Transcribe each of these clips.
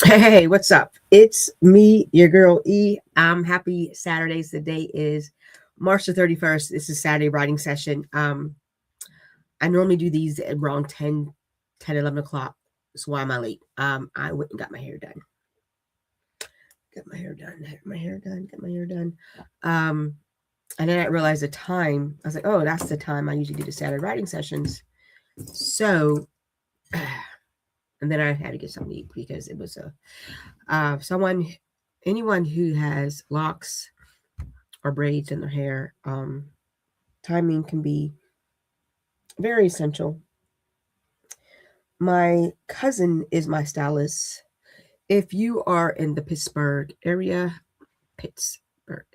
Hey, what's up? It's me, your girl E. I'm happy Saturdays. The day is March the 31st. This is Saturday writing session. I normally do these at around 11 o'clock. So why am I late? I went and got my hair done. Got my hair done. Got my hair done. Got my hair done. Um, and then I realized the time. I was like, oh, that's the time I usually do the Saturday writing sessions. So, and then I had to get something to eat because it was anyone who has locks or braids in their hair, timing can be very essential. My cousin is my stylist. If you are in the Pittsburgh area, Pittsburgh,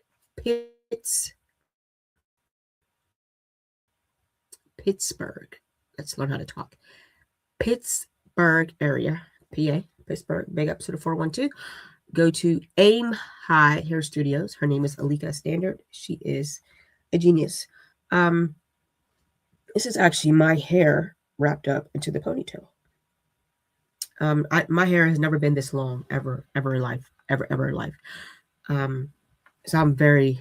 Pittsburgh. Let's learn how to talk. Pittsburgh area, PA, Pittsburgh. Big ups to the 412. Go to Aim High Hair Studios. Her name is Alika Standard. She is a genius. Um, this is actually my hair wrapped up into the ponytail. My hair has never been this long, ever in life, ever in life. Um, so I'm very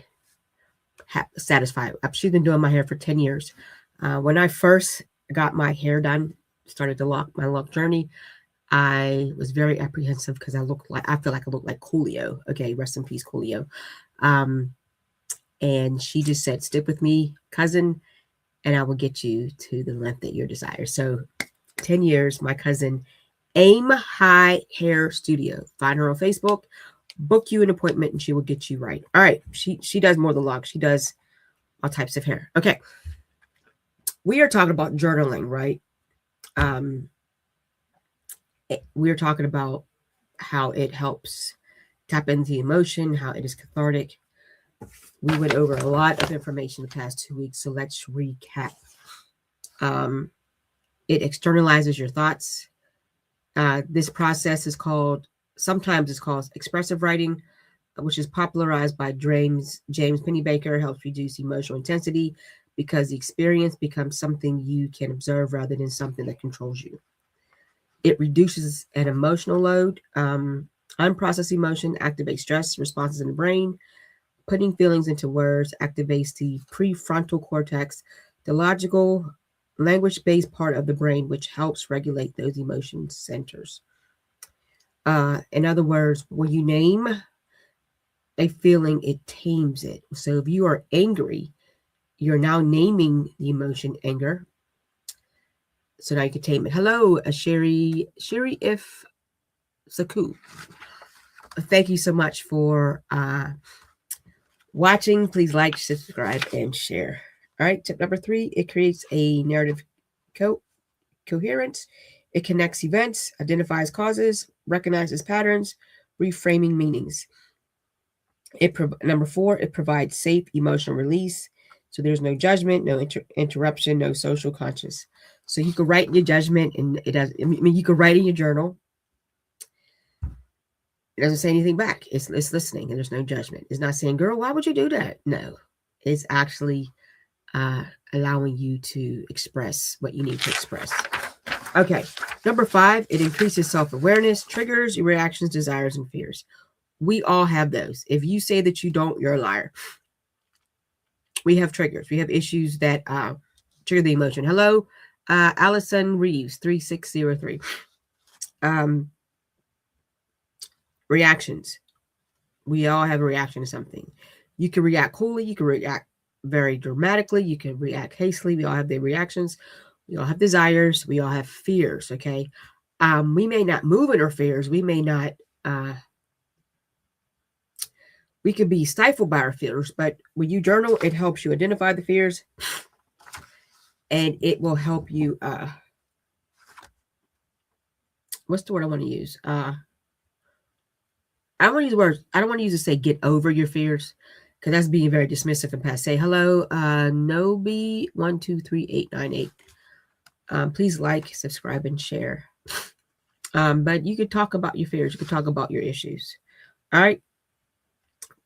satisfied. She's been doing my hair for 10 years. When I first got my hair done, started my lock journey, I was very apprehensive because I feel like I look like Coolio. Okay, rest in peace, Coolio. Um, and she just said, stick with me, cousin, and I will get you to the length that you desire. So 10 years, my cousin, Aim High Hair Studio. Find her on Facebook, book you an appointment, and she will get you right. All right, she does more than locks. She does all types of hair. Okay, we are talking about journaling, right? We are talking about how it helps tap into emotion, how it is cathartic. We went over a lot of information the past 2 weeks, so let's recap. Um, it externalizes your thoughts. This process is sometimes it's called expressive writing, which is popularized by James Pennebaker, helps reduce emotional intensity because the experience becomes something you can observe rather than something that controls you. It reduces an emotional load. Unprocessed emotion activates stress responses in the brain. Putting feelings into words activates the prefrontal cortex, the logical, language based part of the brain, which helps regulate those emotion centers. In other words, when you name a feeling, it tames it. So if you are angry, you're now naming the emotion anger. So now you can tame it. Hello, Sherry if Saku. Thank you so much for watching. Please like, subscribe, and share. All right, tip number 3, it creates a narrative coherence. It connects events, identifies causes, recognizes patterns, reframing meanings. Number 4, it provides safe emotional release. So there's no judgment, no interruption, no social conscience. So you can write your judgment, and it does. I mean, you can write in your journal. It doesn't say anything back. It's listening, and there's no judgment. It's not saying, "Girl, why would you do that?" No, it's actually allowing you to express what you need to express. Okay, number 5, it increases self-awareness, triggers your reactions, desires, and fears. We all have those. If you say that you don't, you're a liar. We have triggers. We have issues that trigger the emotion. Hello, Allison Reeves, 3603. Reactions. We all have a reaction to something. You can react coolly. You can react very dramatically. You can react hastily. We all have the reactions. We all have desires. We all have fears. Okay. We may not move in our fears. We may not. We could be stifled by our fears, but when you journal, it helps you identify the fears, and it will help you. What's the word I want to use? I don't want to use words. I don't want to use to say get over your fears, because that's being very dismissive and passe. Hello, Nobi123898. Please like, subscribe, and share. But you could talk about your fears. You could talk about your issues. All right.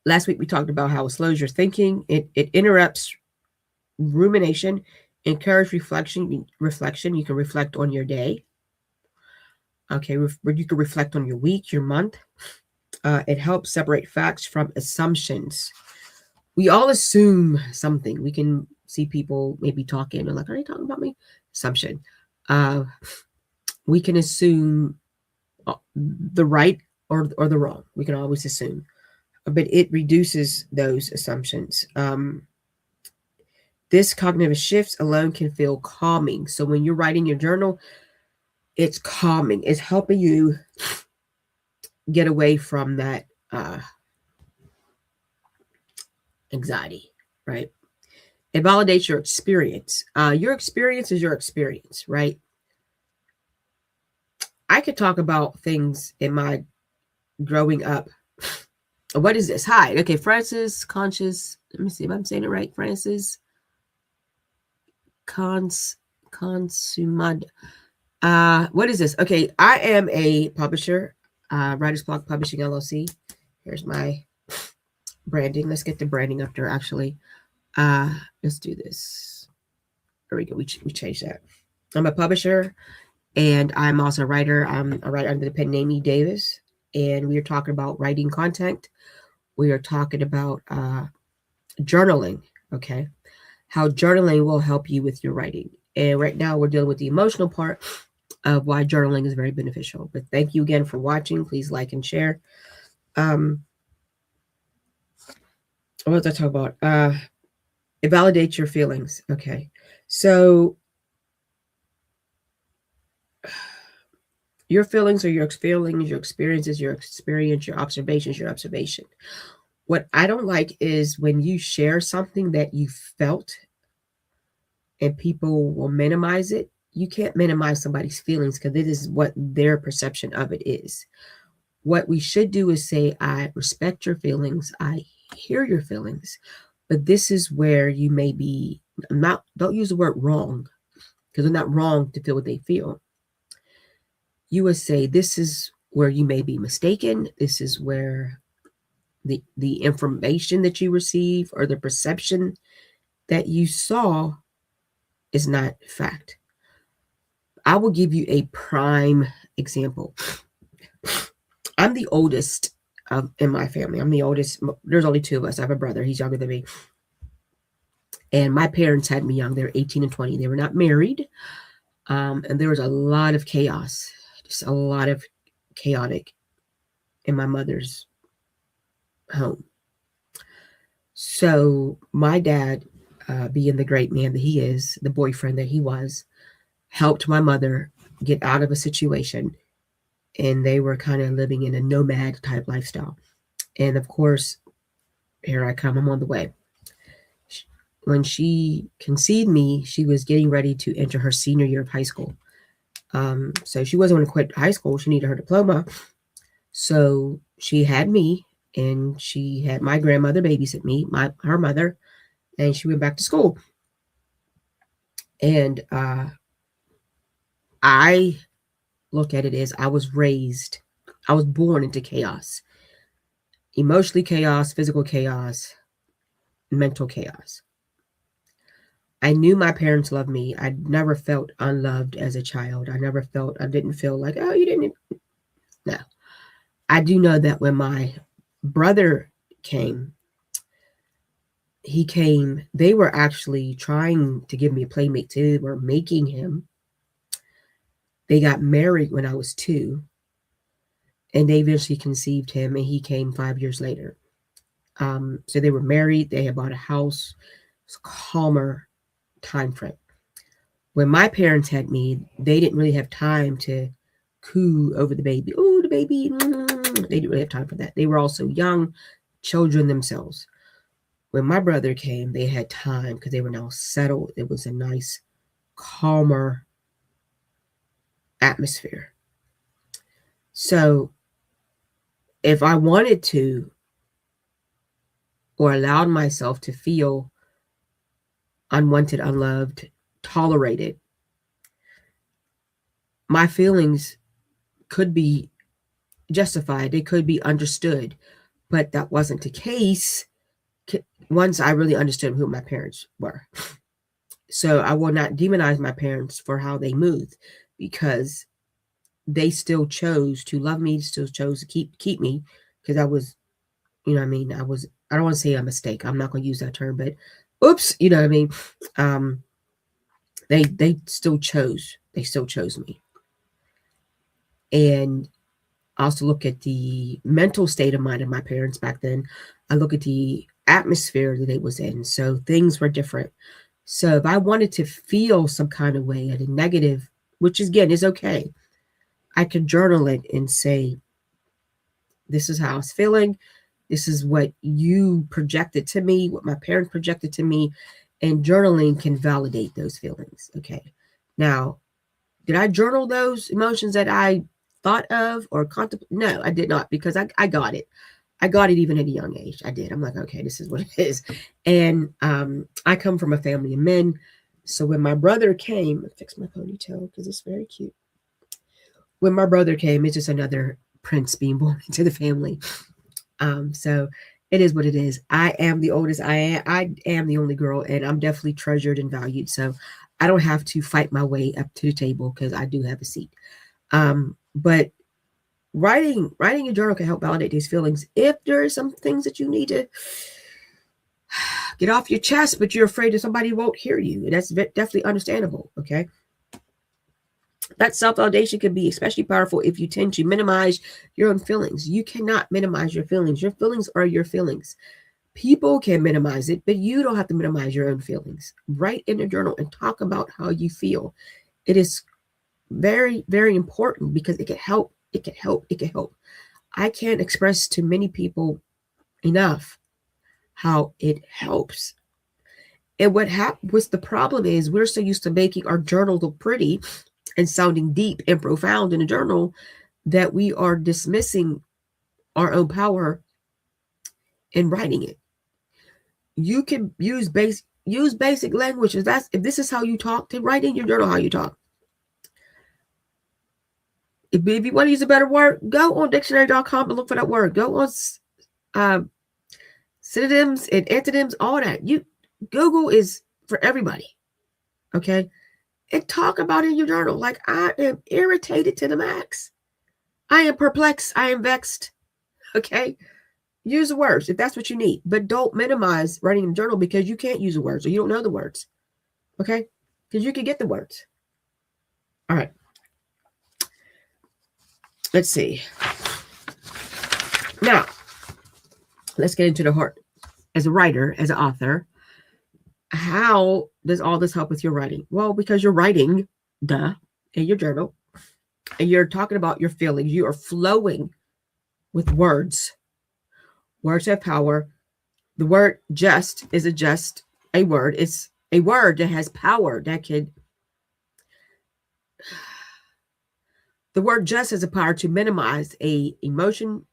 Last week we talked about how it slows your thinking. It interrupts rumination, encourage reflection. You can reflect on your day. Okay, where you can reflect on your week, your month. It helps separate facts from assumptions. We all assume something. We can see people maybe talking and like, are they talking about me? Assumption. We can assume the right or the wrong. We can always assume, but it reduces those assumptions. This cognitive shifts alone can feel calming. So when you're writing your journal, it's calming. It's helping you get away from that anxiety, right? It validates your experience. Your experience is your experience, right? I could talk about things in my growing up. What is this? Hi. Okay, Francis Conscious. Let me see if I'm saying it right. Francis Consumad. What is this? Okay, I am a publisher, Writer's Block Publishing LLC. Here's my branding. Let's get the branding up there, actually. Let's do this. There we go. We changed that. I'm a publisher, and I'm also a writer. I'm a writer under the pen name E. Davis, and we are talking about writing content. We are talking about journaling, okay? How journaling will help you with your writing. And right now we're dealing with the emotional part of why journaling is very beneficial. But thank you again for watching. Please like and share. What was I talking about? It validates your feelings. Okay. So your feelings are your feelings, your experiences, your experience, your observations, your observation. What I don't like is when you share something that you felt and people will minimize it. You can't minimize somebody's feelings because it is what their perception of it is. What we should do is say, I respect your feelings. I hear your feelings, but this is where you may be not, don't use the word wrong because they're not wrong to feel what they feel. You would say, this is where you may be mistaken. This is where the information that you receive or the perception that you saw is not fact. I will give you a prime example. I'm the oldest in my family. I'm the oldest. There's only two of us. I have a brother. He's younger than me. And my parents had me young. They were 18 and 20. They were not married. And there was a lot of chaos, just a lot of chaotic in my mother's home. So my dad, being the great man that he is, the boyfriend that he was, helped my mother get out of a situation. And they were kind of living in a nomad type lifestyle. And of course, here I come, I'm on the way. When she conceived me, she was getting ready to enter her senior year of high school. So she wasn't going to quit high school. She needed her diploma. So she had me, and she had my grandmother babysit me, her mother, and she went back to school. And I look at it as I was born into chaos. Emotionally chaos, physical chaos, mental chaos. I knew my parents loved me. I never felt unloved as a child. I didn't feel like, oh, you didn't. No. I do know that when my brother came, they were actually trying to give me a playmate too. They were making him. They got married when I was 2, and they eventually conceived him, and he came 5 years later. So they were married. They had bought a house. It was a calmer time frame. When my parents had me, they didn't really have time to coo over the baby. Oh, the baby. They didn't really have time for that. They were also young children themselves. When my brother came, they had time because they were now settled. It was a nice, calmer atmosphere. So if I wanted to or allowed myself to feel unwanted, unloved, tolerated, my feelings could be justified. They could be understood, but that wasn't the case once I really understood who my parents were. So I will not demonize my parents for how they moved, because they still chose to love me, still chose to keep me, because I was, I don't want to say a mistake. I'm not going to use that term, but oops, they still chose me. And I also look at the mental state of mind of my parents back then. I look at the atmosphere that they was in. So things were different. So if I wanted to feel some kind of way at a negative, which again is okay, I could journal it and say, this is how I was feeling. This is what you projected to me, what my parents projected to me. And journaling can validate those feelings. Okay. Now, did I journal those emotions that I thought of or contemplate? No, I did not, because I got it. I got it even at a young age. I did. I'm like, okay, this is what it is. And I come from a family of men. So when my brother came, I fix my ponytail because it's very cute. When my brother came, it's just another prince being born into the family. So it is what it is. I am the oldest. I am the only girl, and I'm definitely treasured and valued. So I don't have to fight my way up to the table because I do have a seat. But writing a journal can help validate these feelings. If there are some things that you need to get off your chest, but you're afraid that somebody won't hear you, that's definitely understandable. Okay. That self-validation can be especially powerful if you tend to minimize your own feelings. You cannot minimize your feelings. Your feelings are your feelings. People can minimize it, but you don't have to minimize your own feelings. Write in a journal and talk about how you feel. It is very, very important because it can help. It can help. It can help. I can't express to many people enough how it helps. And what's the problem is we're so used to making our journal look pretty and sounding deep and profound in a journal that we are dismissing our own power in writing it. You can use basic language. If this is how you talk, to write in your journal how you talk. If you want to use a better word, go on dictionary.com and look for that word. Go on synonyms and antonyms, all that. Google is for everybody. Okay? And talk about it in your journal. Like, I am irritated to the max. I am perplexed. I am vexed. Okay? Use the words if that's what you need. But don't minimize writing in a journal because you can't use the words or you don't know the words. Okay? Because you can get the words. All right. Let's see. Now, let's get into the heart. As a writer, as an author, how does all this help with your writing? Well, because you're writing, in your journal, and you're talking about your feelings. You are flowing with words. Words have power. The word just is a word. It's a word that has power that can. The word just has a power to minimize a emotion,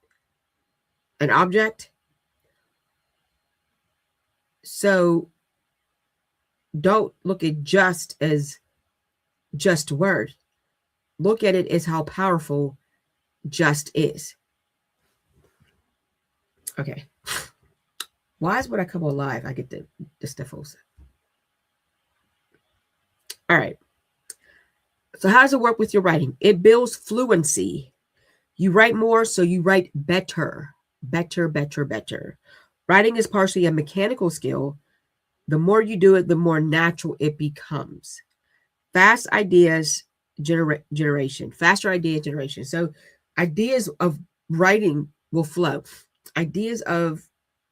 an object. So don't look at just as just a word. Look at it as how powerful just is. Okay. Why is when I come on live, I get the sniffles? All right. So how does it work with your writing? It builds fluency. You write more, so you write better. Better, better, better. Writing is partially a mechanical skill. The more you do it, the more natural it becomes. Fast ideas generation. Faster idea generation. So ideas of writing will flow. Ideas of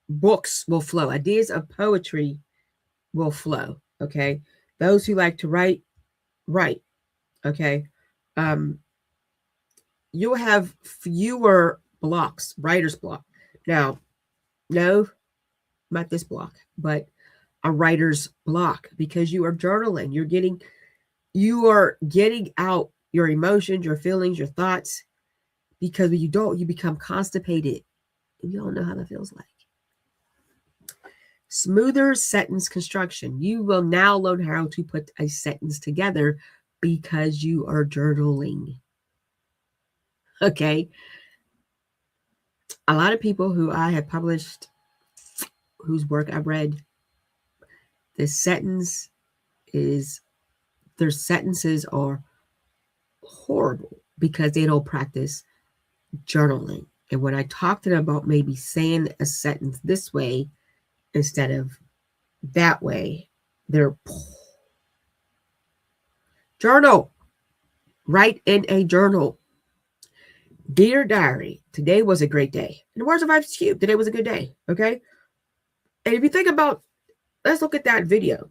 books will flow. Ideas of poetry will flow. Okay. Those who like to write. Okay. You'll have fewer blocks, writer's block. Now, no, not this block, but a writer's block, because you are journaling. You are getting out your emotions, your feelings, your thoughts, because when you don't, you become constipated. You don't know how that feels like. Smoother sentence construction. You will now learn how to put a sentence together because you are journaling. Okay. A lot of people who I have published, whose work I've read, their sentences are horrible because they don't practice journaling. And when I talk to them about maybe saying a sentence this way instead of that way, they're journal. Write in a journal. Dear diary, today was a great day. In the words of Ice Cube, today was a good day. Okay. And if you think about, let's look at that video,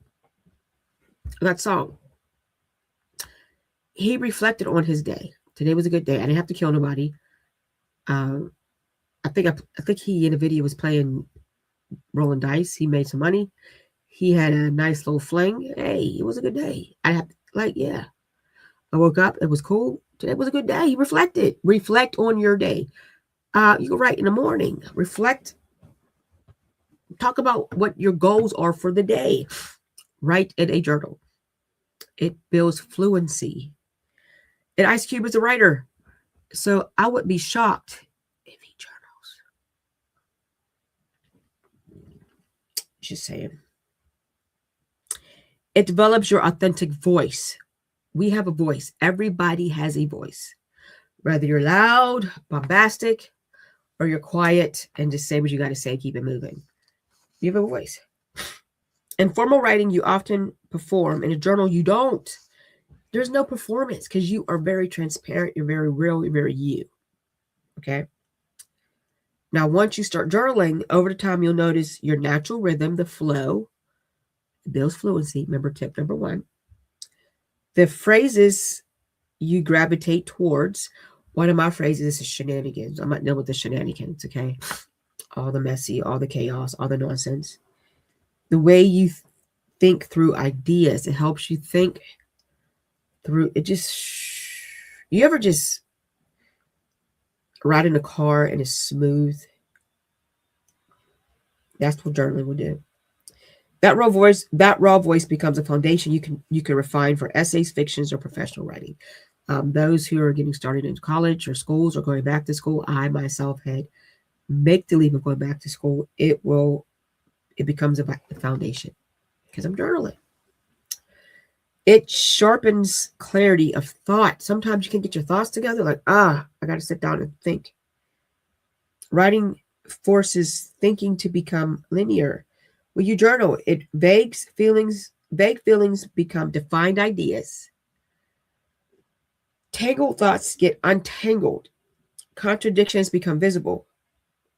that song. He reflected on his day. Today was a good day. I didn't have to kill nobody. I think he in the video was playing rolling dice. He made some money. He had a nice little fling. Hey, it was a good day. Yeah. I woke up. It was cool. Today was a good day. He reflected. Reflect on your day. You can write in the morning. Reflect. Talk about what your goals are for the day. Write in a journal. It builds fluency. And Ice Cube is a writer. So I would be shocked if he journals. Just saying. It develops your authentic voice. We have a voice. Everybody has a voice. Whether you're loud, bombastic, or you're quiet and just say what you got to say, keep it moving. You have a voice. In formal writing, you often perform. In a journal, you don't. There's no performance because you are very transparent. You're very real. You're very you. Okay? Now, once you start journaling, over the time, you'll notice your natural rhythm, the flow, builds fluency. Remember tip number 1. The phrases you gravitate towards. One of my phrases is shenanigans. I'm not dealing with the shenanigans, okay? All the messy, all the chaos, all the nonsense. The way you think through ideas, it helps you think through it. You ever just ride in a car and it's smooth? That's what journaling will do. That raw voice becomes a foundation you can refine for essays, fictions, or professional writing. Those who are getting started in college or schools or going back to school, I myself had make the leap of going back to school. It becomes a foundation because I'm journaling. It sharpens clarity of thought. Sometimes you can get your thoughts together like, I got to sit down and think. Writing forces thinking to become linear. When you journal, vague feelings become defined ideas. Tangled thoughts get untangled. Contradictions become visible.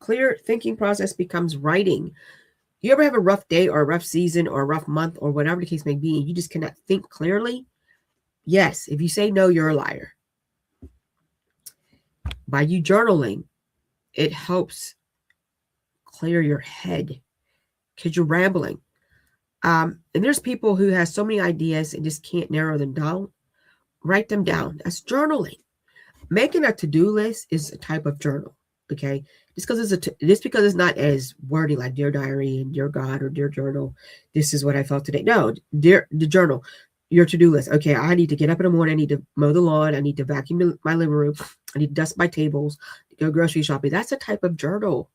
Clear thinking process becomes writing. You ever have a rough day or a rough season or a rough month or whatever the case may be, and you just cannot think clearly? Yes, if you say no, you're a liar. By you journaling, it helps clear your head because you're rambling. And there's people who have so many ideas and just can't narrow them down. Write them down. That's journaling. Making a to-do list is a type of journal. Okay, just because it's not as wordy like Dear Diary and Dear God or Dear Journal. This is what I felt today. No, the journal, your to-do list. Okay, I need to get up in the morning. I need to mow the lawn. I need to vacuum my living room. I need to dust my tables. Go grocery shopping. That's a type of journal.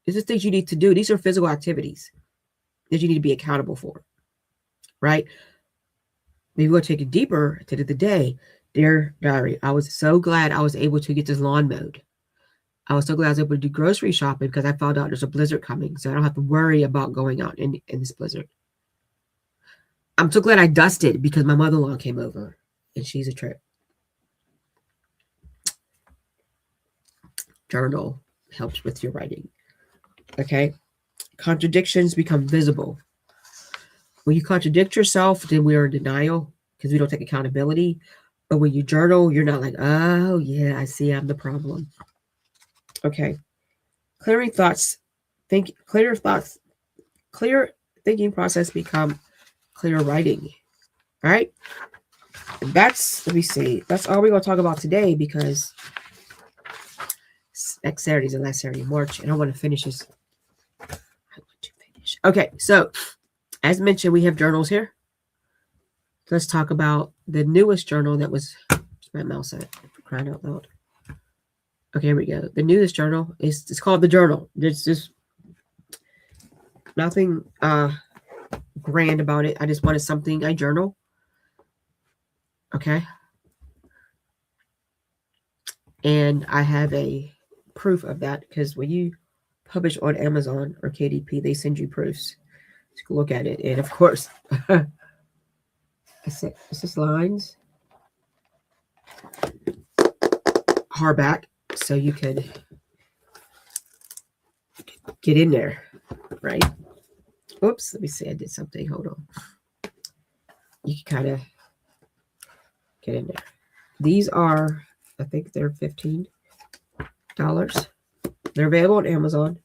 These are things you need to do. These are physical activities that you need to be accountable for, right? Maybe we'll take it deeper to the day. Dear Diary, I was so glad I was able to get this lawn mowed. I was so glad I was able to do grocery shopping because I found out there's a blizzard coming, so I don't have to worry about going out in this blizzard. I'm so glad I dusted because my mother-in-law came over, and she's a trip. Journal helps with your writing. Okay? Contradictions become visible. When you contradict yourself, then we are in denial because we don't take accountability. But when you journal, you're not like, oh, yeah, I see I'm the problem. Okay. Clear thinking process become clear writing. All right. And let me see. That's all we're going to talk about today because next Saturday is the last Saturday in March, and I want to finish this. Okay. So, as mentioned, we have journals here. Let's talk about the newest journal that was, my mouse at, for crying out loud. Okay, here we go. The newest journal it's called the Journal. There's just nothing grand about it. I just wanted something I journal. Okay. And I have a proof of that because when you publish on Amazon or KDP, they send you proofs. So you can look at it. And of course, it's just lines, hardback, so you can get in there, right? Oops, let me see. I did something. Hold on. You can kind of get in there. These are, I think they're $15. They're available on Amazon.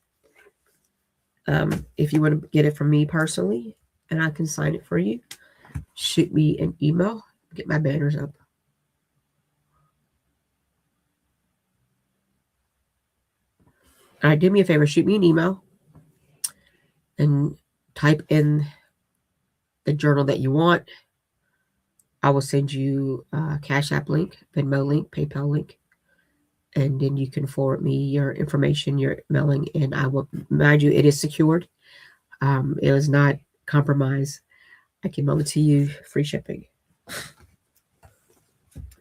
If you want to get it from me personally, and I can sign it for you, shoot me an email. Get my banners up. All right, do me a favor. Shoot me an email and type in the journal that you want. I will send you a Cash App link, Venmo link, PayPal link, and then you can forward me your information, your mailing, and I will, mind you, it is secured. It was not compromised. I can mail it to you, free shipping.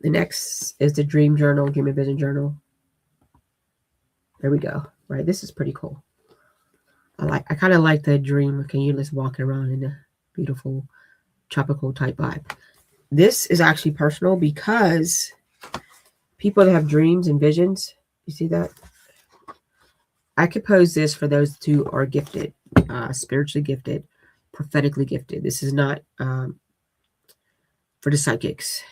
The next is the Dream Journal, Dream and Vision Journal. There we go. Right, this is pretty cool. I kind of like the dream. Can you just walking around in a beautiful tropical type vibe? This is actually personal because people that have dreams and visions, you see that? I compose this for those who are gifted, spiritually gifted, prophetically gifted. This is not for the psychics.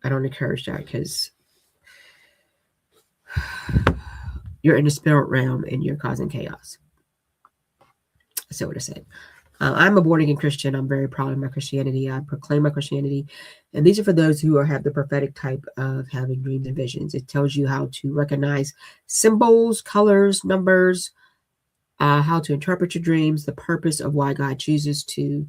I don't encourage that because you're in the spirit realm and you're causing chaos. That's what I said. I'm a born-again Christian. I'm very proud of my Christianity. I proclaim my Christianity. And these are for those who have the prophetic type of having dreams and visions. It tells you how to recognize symbols, colors, numbers, how to interpret your dreams, the purpose of why God chooses to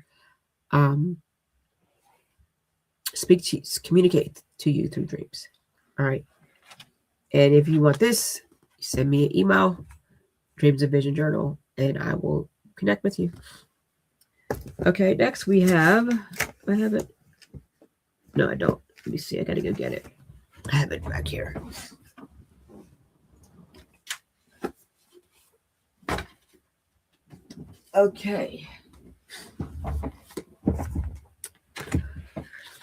speak to you, communicate to you through dreams. All right. And if you want this, send me an email, Dreams and Vision Journal, and I will connect with you. Okay, next we have, I have it. No, I don't. Let me see. I got to go get it. I have it back here. Okay.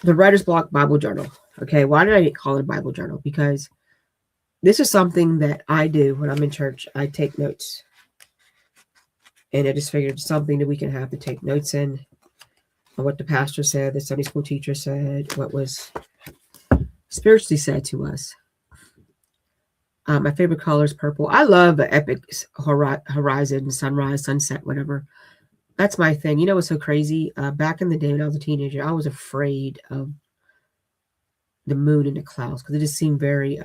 The Writer's Block Bible Journal. Okay, why did I call it a Bible journal? Because this is something that I do when I'm in church. I take notes. And I just figured it's something that we can have to take notes in on what the pastor said, the Sunday school teacher said, what was spiritually said to us. My favorite color is purple. I love the epic horizon, sunrise, sunset, whatever. That's my thing. You know what's so crazy? Back in the day when I was a teenager, I was afraid of the moon and the clouds because it just seemed very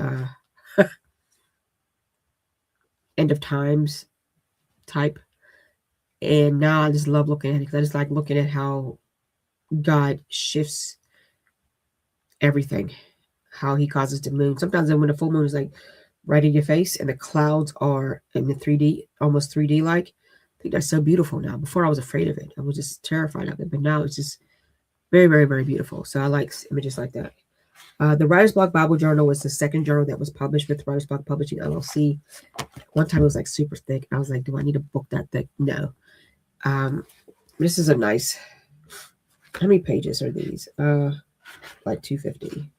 end of times type. And now I just love looking at it because I just like looking at how God shifts everything, how he causes the moon. Sometimes when the full moon is like right in your face and the clouds are in the 3D, almost 3D like, I think that's so beautiful now. Before I was afraid of it. I was just terrified of it. But now it's just very, very, very beautiful. So I like images like that. The Writer's Block Bible Journal was the second journal that was published with Writer's Block Publishing LLC. One time it was like super thick. I was like, do I need a book that thick? No. This is a nice, how many pages are these? Like 250.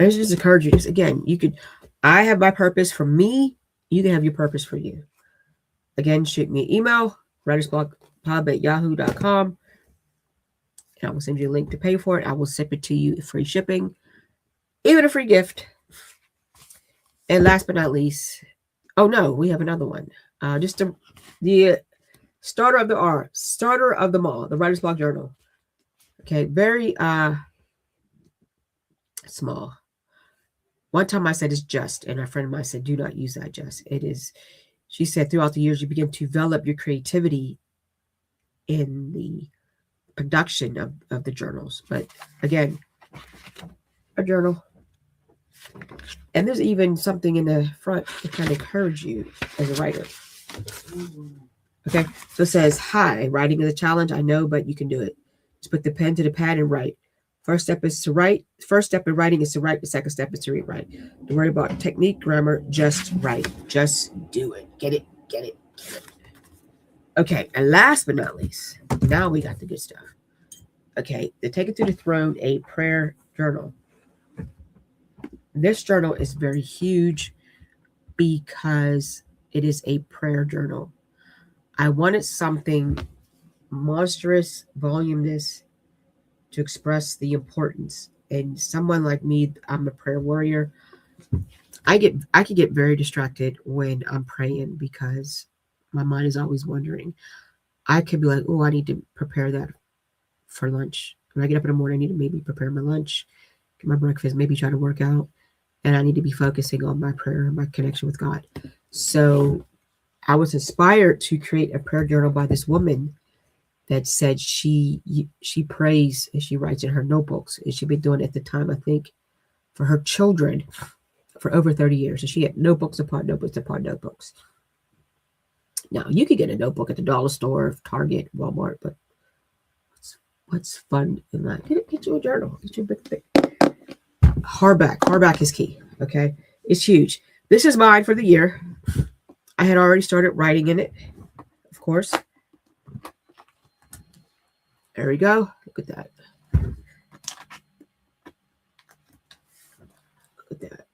I just encourage you, just again, you could, I have my purpose for me, you can have your purpose for you. Again, shoot me an email, writersblockpub@yahoo.com, and I will send you a link to pay for it. I will ship it to you, free shipping, even a free gift. And last but not least, oh no, we have another one. Just the starter of them all, the Writer's Block Journal. Okay, very small. One time I said it's just, and a friend of mine said, do not use that just. It is, she said, throughout the years, you begin to develop your creativity in the production of the journals. But again, a journal. And there's even something in the front to kind of encourage you as a writer. Okay, so it says, hi, writing is a challenge, I know, but you can do it. Just put the pen to the pad and write. First step is to write. First step in writing is to write. The second step is to read right. Don't worry about technique, grammar. Just write. Just do it. Get it. Get it. Get it. Okay. And last but not least, now we got the good stuff. Okay. The Take It to the Throne, a prayer journal. This journal is very huge because it is a prayer journal. I wanted something monstrous, voluminous to express the importance. And someone like me, I'm a prayer warrior. I could get very distracted when I'm praying because my mind is always wandering. I could be like, oh, I need to prepare that for lunch. When I get up in the morning, I need to maybe prepare my lunch, get my breakfast, maybe try to work out. And I need to be focusing on my prayer and my connection with God. So I was inspired to create a prayer journal by this woman that said she prays and she writes in her notebooks. And she'd been doing it at the time, I think, for her children for over 30 years. So she had notebooks upon notebooks upon notebooks. Now, you could get a notebook at the dollar store, Target, Walmart, but what's fun in that? Get you a journal. Get you a big thing. Hardback is key, okay? It's huge. This is mine for the year. I had already started writing in it, of course. There we go. Look at that. Look at that.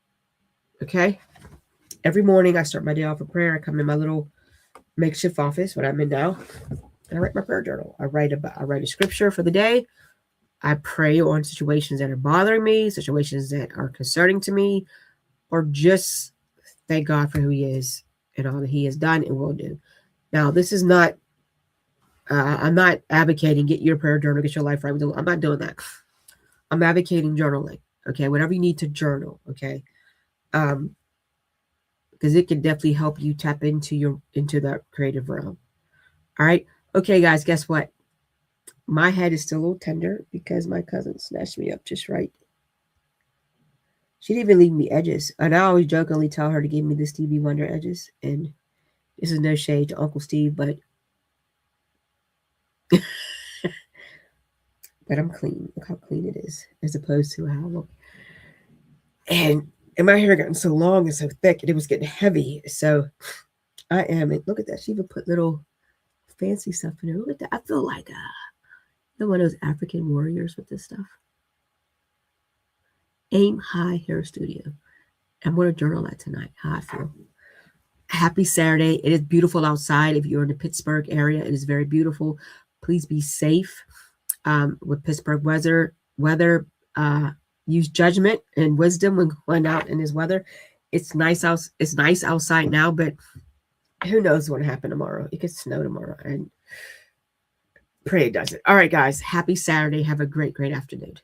Okay. Every morning I start my day off with prayer. I come in my little makeshift office, what I'm in now, and I write my prayer journal. I write a scripture for the day. I pray on situations that are bothering me, situations that are concerning to me, or just thank God for who He is and all that He has done and will do. Now, this is not, I'm not advocating get your prayer journal, get your life right. I'm not doing that. I'm advocating journaling, okay? Whatever you need to journal, okay? Because it can definitely help you tap into that creative realm. All right? Okay, guys, guess what? My head is still a little tender because my cousin snatched me up just right. She didn't even leave me edges. And I always jokingly tell her to give me the Stevie Wonder edges. And this is no shade to Uncle Steve, but but I'm clean. Look how clean it is, as opposed to how I look. And my hair gotten so long and so thick, and it was getting heavy. So I am. And look at that. She even put little fancy stuff in there. Look at that. I feel like one of those African warriors with this stuff. Aim High Hair Studio. I'm going to journal that tonight, how I feel. Happy Saturday. It is beautiful outside. If you're in the Pittsburgh area, it is very beautiful. Please be safe with Pittsburgh weather. Use judgment and wisdom when going out in this weather. It's nice outside now, but who knows what will happen tomorrow. It could snow tomorrow, and pray it doesn't. All right, guys. Happy Saturday. Have a great, great afternoon.